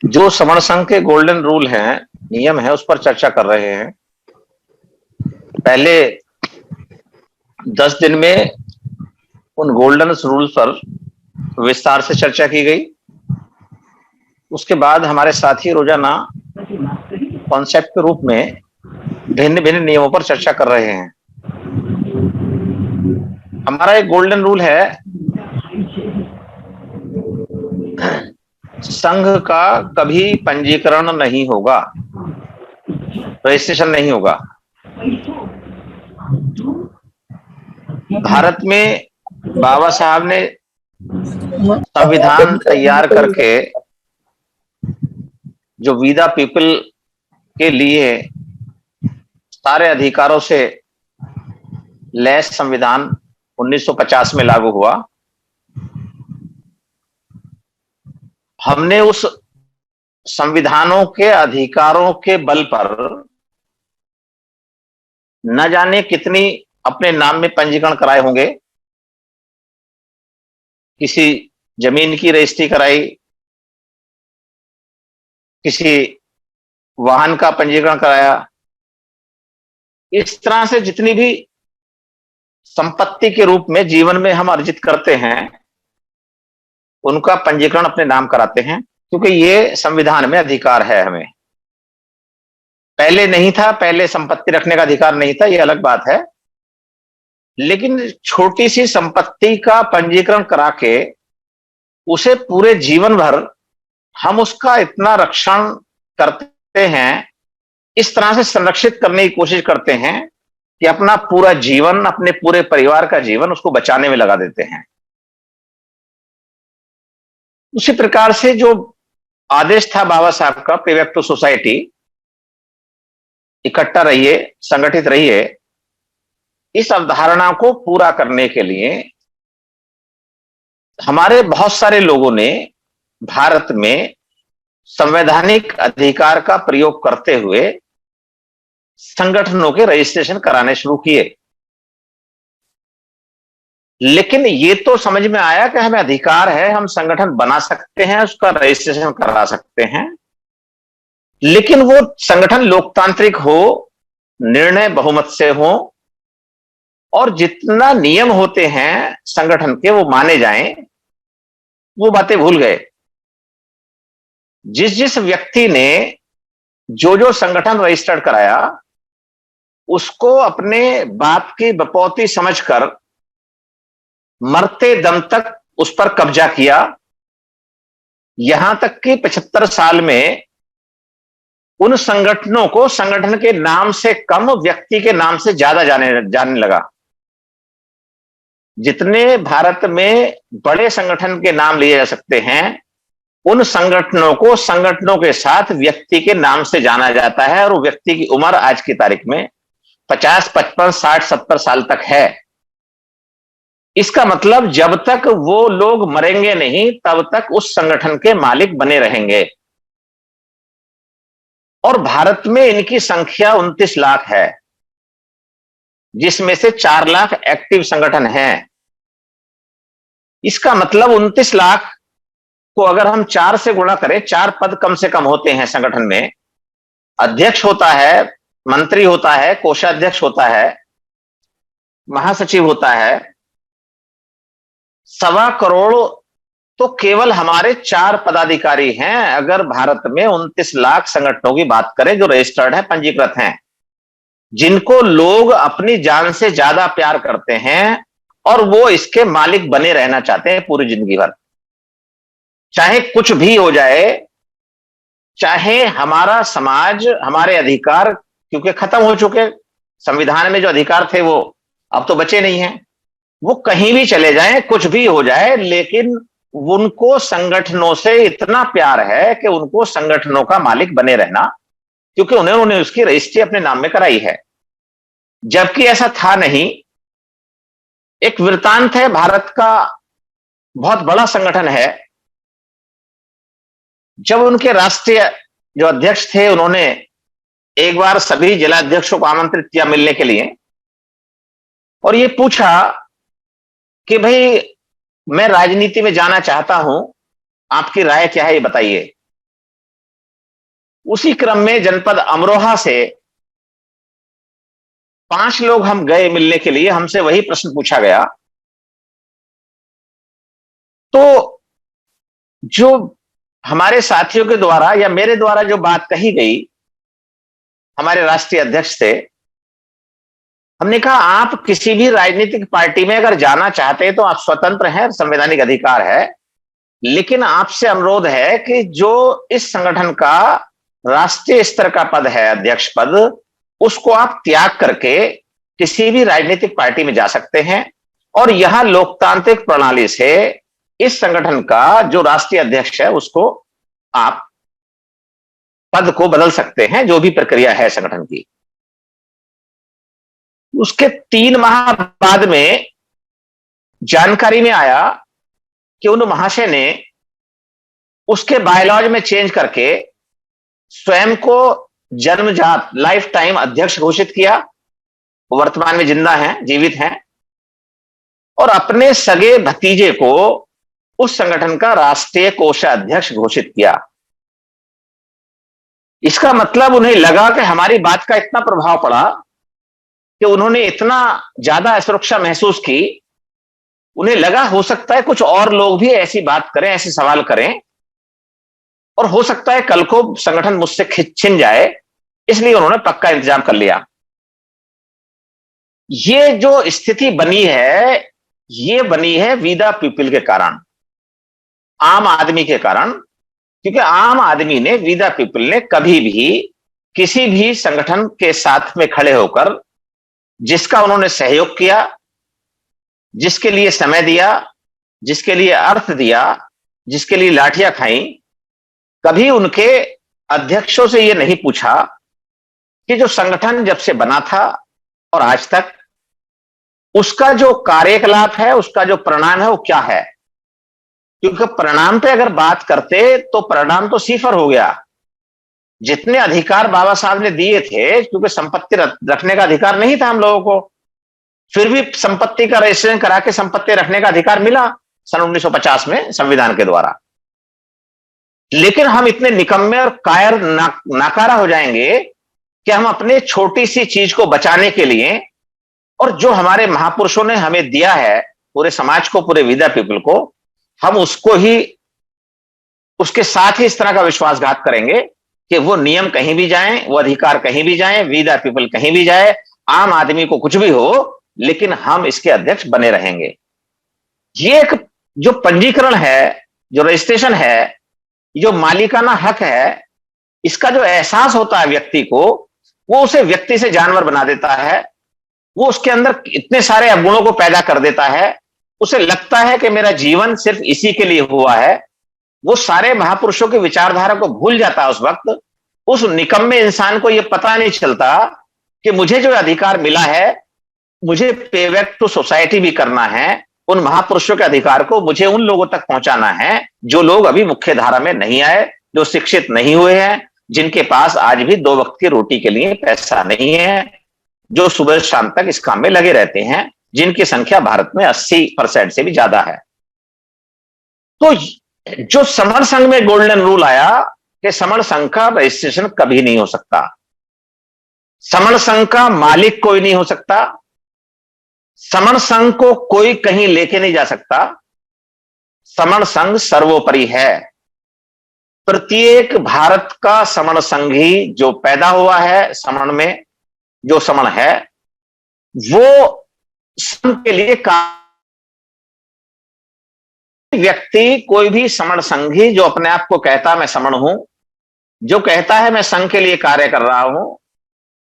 जो समर संघ के गोल्डन रूल हैं, नियम है, उस पर चर्चा कर रहे हैं। पहले 10 दिन में उन गोल्डन रूल्स पर विस्तार से चर्चा की गई। उसके बाद हमारे साथी रोजाना कॉन्सेप्ट के रूप में भिन्न भिन्न नियमों पर चर्चा कर रहे हैं। हमारा एक गोल्डन रूल है, संघ का कभी पंजीकरण नहीं होगा, रजिस्ट्रेशन नहीं होगा। भारत में बाबा साहब ने संविधान तैयार करके जो वी द पीपल के लिए सारे अधिकारों से लैस संविधान 1950 में लागू हुआ। हमने उस संविधानों के अधिकारों के बल पर न जाने कितनी अपने नाम में पंजीकरण कराए होंगे। किसी जमीन की रजिस्ट्री कराई, किसी वाहन का पंजीकरण कराया। इस तरह से जितनी भी संपत्ति के रूप में जीवन में हम अर्जित करते हैं, उनका पंजीकरण अपने नाम कराते हैं, क्योंकि ये संविधान में अधिकार है हमें। पहले नहीं था, पहले संपत्ति रखने का अधिकार नहीं था, ये अलग बात है। लेकिन छोटी सी संपत्ति का पंजीकरण करा के उसे पूरे जीवन भर हम उसका इतना रक्षण करते हैं, इस तरह से संरक्षित करने की कोशिश करते हैं कि अपना पूरा जीवन, अपने पूरे परिवार का जीवन उसको बचाने में लगा देते हैं। उसी प्रकार से जो आदेश था बाबा साहब का, पे बैक टू सोसाइटी, इकट्ठा रहिए, संगठित रहिए, इस अवधारणा को पूरा करने के लिए हमारे बहुत सारे लोगों ने भारत में संवैधानिक अधिकार का प्रयोग करते हुए संगठनों के रजिस्ट्रेशन कराने शुरू किए। लेकिन ये तो समझ में आया कि हमें अधिकार है, हम संगठन बना सकते हैं, उसका रजिस्ट्रेशन करा सकते हैं, लेकिन वो संगठन लोकतांत्रिक हो, निर्णय बहुमत से हो, और जितना नियम होते हैं संगठन के वो माने जाएं, वो बातें भूल गए। जिस जिस व्यक्ति ने जो जो संगठन रजिस्टर्ड कराया, उसको अपने बाप की बपौती समझकर मरते दम तक उस पर कब्जा किया। यहां तक कि 75 साल में उन संगठनों को संगठन के नाम से कम व्यक्ति के नाम से ज्यादा जाने लगा। जितने भारत में बड़े संगठन के नाम लिए जा सकते हैं, उन संगठनों को संगठनों के साथ व्यक्ति के नाम से जाना जाता है, और वो व्यक्ति की उम्र आज की तारीख में 50, 55, 60, 70 साल तक है। इसका मतलब जब तक वो लोग मरेंगे नहीं, तब तक उस संगठन के मालिक बने रहेंगे। और भारत में इनकी संख्या 29 लाख है, जिसमें से 4 लाख एक्टिव संगठन हैं। इसका मतलब 29 लाख को अगर हम 4 से गुणा करें, 4 पद कम से कम होते हैं संगठन में। अध्यक्ष होता है, मंत्री होता है, कोषाध्यक्ष होता है, महासचिव होता है। 1.25 करोड़ तो केवल हमारे 4 पदाधिकारी हैं, अगर भारत में 29 लाख संगठनों की बात करें जो रजिस्टर्ड है, पंजीकृत हैं, जिनको लोग अपनी जान से ज्यादा प्यार करते हैं, और वो इसके मालिक बने रहना चाहते हैं पूरी जिंदगी भर। चाहे कुछ भी हो जाए, चाहे हमारा समाज, हमारे अधिकार क्योंकि खत्म हो चुके, संविधान में जो अधिकार थे वो अब तो बचे नहीं हैं, वो कहीं भी चले जाएं, कुछ भी हो जाए, लेकिन उनको संगठनों से इतना प्यार है कि उनको संगठनों का मालिक बने रहना, क्योंकि उन्होंने उसकी रजिस्ट्री अपने नाम में कराई है। जबकि ऐसा था नहीं। एक वृत्तांत है, भारत का बहुत बड़ा संगठन है, जब उनके राष्ट्रीय जो अध्यक्ष थे, उन्होंने एक बार सभी जिलाध्यक्षों को आमंत्रित किया मिलने के लिए, और ये पूछा कि भाई मैं राजनीति में जाना चाहता हूं, आपकी राय क्या है, ये बताइए। उसी क्रम में जनपद अमरोहा से 5 लोग हम गए मिलने के लिए, हमसे वही प्रश्न पूछा गया। तो जो हमारे साथियों के द्वारा या मेरे द्वारा जो बात कही गई हमारे राष्ट्रीय अध्यक्ष से, हमने कहा आप किसी भी राजनीतिक पार्टी में अगर जाना चाहते हैं तो आप स्वतंत्र हैं, संवैधानिक अधिकार है, लेकिन आपसे अनुरोध है कि जो इस संगठन का राष्ट्रीय स्तर का पद है, अध्यक्ष पद, उसको आप त्याग करके किसी भी राजनीतिक पार्टी में जा सकते हैं और यहां लोकतांत्रिक प्रणाली से इस संगठन का जो राष्ट्रीय अध्यक्ष है उसको आप पद को बदल सकते हैं, जो भी प्रक्रिया है संगठन की। उसके 3 माह बाद में जानकारी में आया कि उन महाशय ने उसके बायलॉज में चेंज करके स्वयं को जन्मजात लाइफ टाइम अध्यक्ष घोषित किया। वो वर्तमान में जिंदा हैं, जीवित हैं, और अपने सगे भतीजे को उस संगठन का राष्ट्रीय कोषाध्यक्ष घोषित किया। इसका मतलब उन्हें लगा कि हमारी बात का इतना प्रभाव पड़ा कि उन्होंने इतना ज्यादा असुरक्षा महसूस की, उन्हें लगा हो सकता है कुछ और लोग भी ऐसी बात करें, ऐसे सवाल करें, और हो सकता है कल को संगठन मुझसे छिन जाए, इसलिए उन्होंने पक्का इंतजाम कर लिया। ये जो स्थिति बनी है, ये बनी है वी द पीपल के कारण, आम आदमी के कारण। क्योंकि आम आदमी ने, वी द पीपल ने कभी भी किसी भी संगठन के साथ में खड़े होकर जिसका उन्होंने सहयोग किया, जिसके लिए समय दिया, जिसके लिए अर्थ दिया, जिसके लिए लाठियां खाई, कभी उनके अध्यक्षों से यह नहीं पूछा कि जो संगठन जब से बना था और आज तक उसका जो कार्यकलाप है, उसका जो परिणाम है वो क्या है। क्योंकि परिणाम पे अगर बात करते तो परिणाम तो सिफर हो गया। जितने अधिकार बाबा साहब ने दिए थे, क्योंकि संपत्ति रखने का अधिकार नहीं था हम लोगों को, फिर भी संपत्ति का रजिस्ट्रेशन करा के संपत्ति रखने का अधिकार मिला सन 1950 में संविधान के द्वारा। लेकिन हम इतने निकम्मे और कायर नाकारा हो जाएंगे कि हम अपने छोटी सी चीज को बचाने के लिए, और जो हमारे महापुरुषों ने हमें दिया है पूरे समाज को, पूरे वी द पीपल को, हम उसको ही, उसके साथ ही इस तरह का विश्वासघात करेंगे कि वो नियम कहीं भी जाएं, वो अधिकार कहीं भी जाएं, वी द पीपल कहीं भी जाए, आम आदमी को कुछ भी हो, लेकिन हम इसके अध्यक्ष बने रहेंगे। ये एक जो पंजीकरण है, जो रजिस्ट्रेशन है, जो मालिकाना हक है, इसका जो एहसास होता है व्यक्ति को, वो उसे व्यक्ति से जानवर बना देता है। वो उसके अंदर इतने सारे अवगुणों को पैदा कर देता है, उसे लगता है कि मेरा जीवन सिर्फ इसी के लिए हुआ है। वो सारे महापुरुषों की विचारधारा को भूल जाता है उस वक्त। उस निकम्मे इंसान को यह पता नहीं चलता कि मुझे जो अधिकार मिला है, मुझे पे बैक टू सोसाइटी भी करना है। उन महापुरुषों के अधिकार को मुझे उन लोगों तक पहुंचाना है जो लोग अभी मुख्य धारा में नहीं आए, जो शिक्षित नहीं हुए हैं, जिनके पास आज भी 2 वक्त की रोटी के लिए पैसा नहीं है, जो सुबह शाम तक इस काम में लगे रहते हैं, जिनकी संख्या भारत में 80% से भी ज्यादा है। तो जो समण संघ में गोल्डन रूल आया कि समण संघ का रजिस्ट्रेशन कभी नहीं हो सकता, समण संघ का मालिक कोई नहीं हो सकता, समण संघ को कोई कहीं लेके नहीं जा सकता, समण संघ सर्वोपरि है। प्रत्येक भारत का समण संघी जो पैदा हुआ है समण में, जो समण है, वो संघ के लिए व्यक्ति, कोई भी समण संघी जो अपने आप को कहता है मैं समण हूं, जो कहता है मैं संघ के लिए कार्य कर रहा हूं,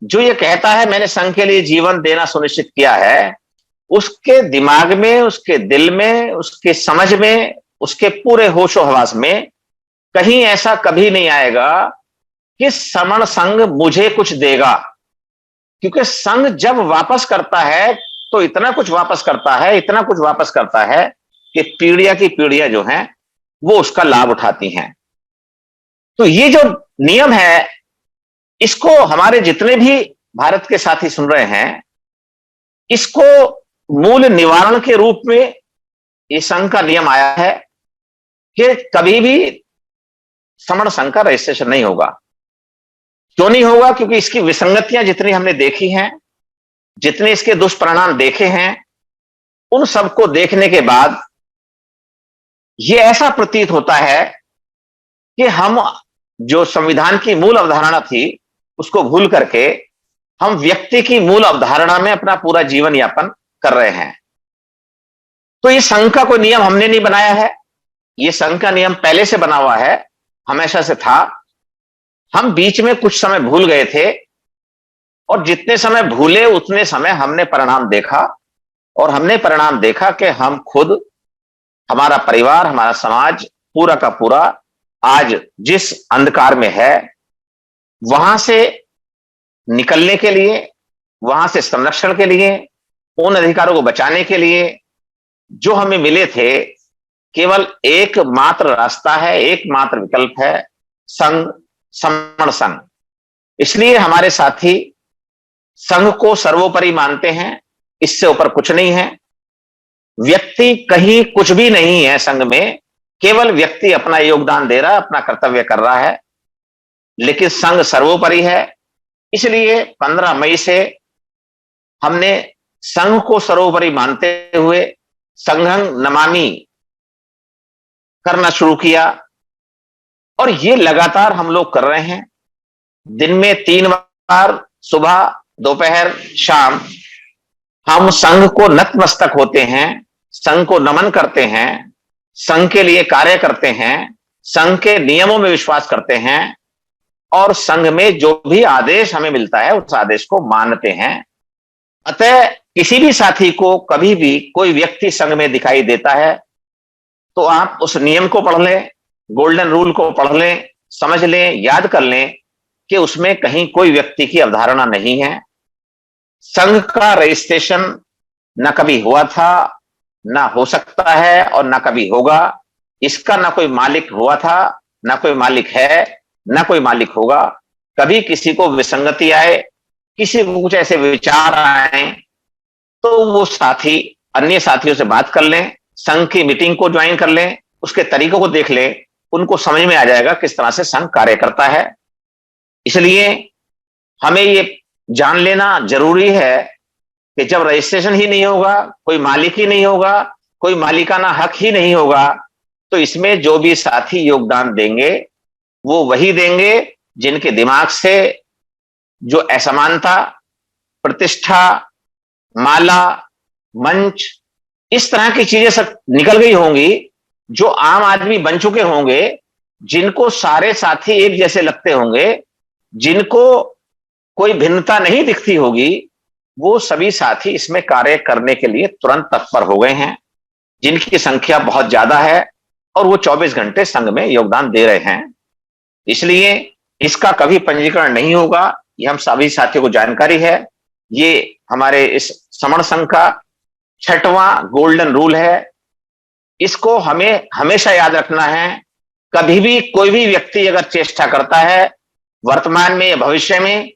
जो ये कहता है मैंने संघ के लिए जीवन देना सुनिश्चित किया है, उसके दिमाग में, उसके दिल में, उसके समझ में, उसके पूरे होशो हवास में कहीं ऐसा कभी नहीं आएगा कि समण संघ मुझे कुछ देगा। क्योंकि संघ जब वापस करता है तो इतना कुछ वापस करता है, इतना कुछ वापस करता है कि पीढ़ियां की पीढ़ियां जो हैं वो उसका लाभ उठाती हैं। तो ये जो नियम है, इसको हमारे जितने भी भारत के साथी सुन रहे हैं, इसको मूल निवारण के रूप में ये संघ का नियम आया है कि कभी भी समण संघ का रजिस्ट्रेशन नहीं होगा। क्यों नहीं होगा? क्योंकि इसकी विसंगतियां जितनी हमने देखी हैं, जितने इसके दुष्परिणाम देखे हैं, उन सबको देखने के बाद यह ऐसा प्रतीत होता है कि हम जो संविधान की मूल अवधारणा थी उसको भूल करके हम व्यक्ति की मूल अवधारणा में अपना पूरा जीवन यापन कर रहे हैं। तो ये संघ का कोई नियम हमने नहीं बनाया है, ये संघ का नियम पहले से बना हुआ है, हमेशा से था। हम बीच में कुछ समय भूल गए थे और जितने समय भूले उतने समय हमने परिणाम देखा, और हमने परिणाम देखा कि हम खुद, हमारा परिवार, हमारा समाज पूरा का पूरा आज जिस अंधकार में है, वहां से निकलने के लिए, वहां से संरक्षण के लिए, उन अधिकारों को बचाने के लिए जो हमें मिले थे, केवल एकमात्र रास्ता है, एकमात्र विकल्प है, संघ, समण संघ। इसलिए हमारे साथी संघ को सर्वोपरि मानते हैं, इससे ऊपर कुछ नहीं है। व्यक्ति कहीं कुछ भी नहीं है संघ में, केवल व्यक्ति अपना योगदान दे रहा है, अपना कर्तव्य कर रहा है, लेकिन संघ सर्वोपरि है। इसलिए 15 मई से हमने संघ को सर्वोपरि मानते हुए संघं नमामि करना शुरू किया, और ये लगातार हम लोग कर रहे हैं। दिन में 3 बार, सुबह, दोपहर, शाम, हम संघ को नतमस्तक होते हैं, संघ को नमन करते हैं, संघ के लिए कार्य करते हैं, संघ के नियमों में विश्वास करते हैं, और संघ में जो भी आदेश हमें मिलता है उस आदेश को मानते हैं। अतः किसी भी साथी को कभी भी कोई व्यक्ति संघ में दिखाई देता है तो आप उस नियम को पढ़ लें, गोल्डन रूल को पढ़ लें, समझ लें, याद कर लें कि उसमें कहीं कोई व्यक्ति की अवधारणा नहीं है। संघ का रजिस्ट्रेशन न कभी हुआ था, ना हो सकता है, और ना कभी होगा। इसका ना कोई मालिक हुआ था, ना कोई मालिक है, ना कोई मालिक होगा। कभी किसी को विसंगति आए, किसी को कुछ ऐसे विचार आए, तो वो साथी अन्य साथियों से बात कर लें, संघ की मीटिंग को ज्वाइन कर लें, उसके तरीकों को देख लें, उनको समझ में आ जाएगा किस तरह से संघ कार्य करता है। इसलिए हमें ये जान लेना जरूरी है कि जब रजिस्ट्रेशन ही नहीं होगा, कोई मालिक ही नहीं होगा, कोई मालिकाना हक ही नहीं होगा, तो इसमें जो भी साथी योगदान देंगे वो वही देंगे जिनके दिमाग से जो असमानता, प्रतिष्ठा, माला, मंच, इस तरह की चीजें सब निकल गई होंगी, जो आम आदमी बन चुके होंगे, जिनको सारे साथी एक जैसे लगते होंगे, जिनको कोई भिन्नता नहीं दिखती होगी, वो सभी साथी इसमें कार्य करने के लिए तुरंत तत्पर हो गए हैं, जिनकी संख्या बहुत ज्यादा है और वो 24 घंटे संघ में योगदान दे रहे हैं। इसलिए इसका कभी पंजीकरण नहीं होगा, ये हम सभी साथियों को जानकारी है। ये हमारे इस समण संघ का 6वां गोल्डन रूल है। इसको हमें हमेशा याद रखना है। कभी भी कोई भी व्यक्ति अगर चेष्टा करता है वर्तमान में या भविष्य में,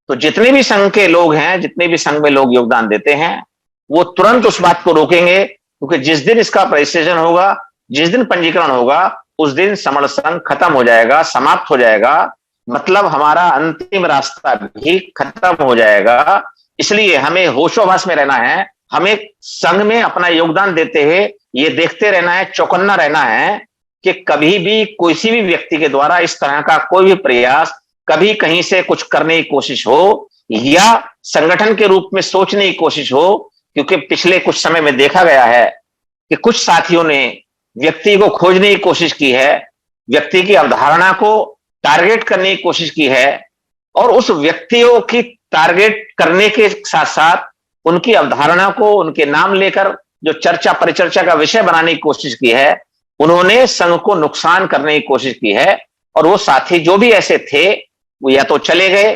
तो जितने भी संघ के लोग हैं, जितने भी संघ में लोग योगदान देते हैं, वो तुरंत उस बात को रोकेंगे, क्योंकि जिस दिन इसका रजिस्ट्रेशन होगा, जिस दिन पंजीकरण होगा, उस दिन समण संघ खत्म हो जाएगा, समाप्त हो जाएगा, मतलब हमारा अंतिम रास्ता भी खत्म हो जाएगा। इसलिए हमें होशोहवास में रहना है, हमें संघ में अपना योगदान देते हुए ये देखते रहना है, चौकन्ना रहना है कि कभी भी किसी भी व्यक्ति के द्वारा इस तरह का कोई भी प्रयास, कभी कहीं से कुछ करने की कोशिश हो या संगठन के रूप में सोचने की कोशिश हो, क्योंकि पिछले कुछ समय में देखा गया है कि कुछ साथियों ने व्यक्ति को खोजने की कोशिश की है, व्यक्ति की अवधारणा को टारगेट करने की कोशिश की है, और उस व्यक्तियों की टारगेट करने के साथ साथ उनकी अवधारणा को उनके नाम लेकर जो चर्चा परिचर्चा का विषय बनाने की कोशिश की है, उन्होंने संघ को नुकसान करने की कोशिश की है। और वो साथी जो भी ऐसे थे वो या तो चले गए,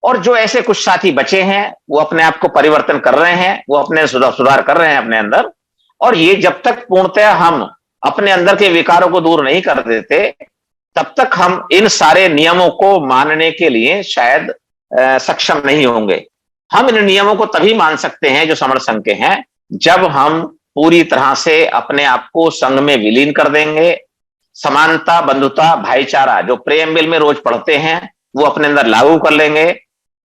और जो ऐसे कुछ साथी बचे हैं वो अपने आप को परिवर्तन कर रहे हैं, वो अपने सुधार कर रहे हैं अपने अंदर। और ये जब तक पूर्णतः हम अपने अंदर के विकारों को दूर नहीं कर देते, तब तक हम इन सारे नियमों को मानने के लिए शायद सक्षम नहीं होंगे। हम इन नियमों को तभी मान सकते हैं जो समण संघ के हैं, जब हम पूरी तरह से अपने आप को संघ में विलीन कर देंगे। समानता, बंधुता, भाईचारा जो प्रेमबिल में रोज पढ़ते हैं, वो अपने अंदर लागू कर लेंगे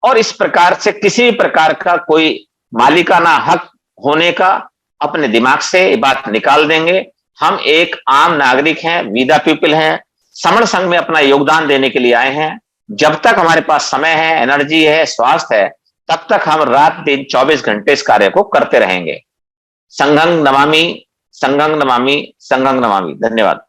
और इस प्रकार से किसी भी प्रकार का कोई मालिकाना हक होने का अपने दिमाग से ये बात निकाल देंगे। हम एक आम नागरिक हैं, वी द पीपल हैं, समण संघ में अपना योगदान देने के लिए आए हैं। जब तक हमारे पास समय है, एनर्जी है, स्वास्थ्य है, तब तक हम रात दिन 24 घंटे इस कार्य को करते रहेंगे। संघं नमामि, संघं नमामि, संघं नमामि। धन्यवाद।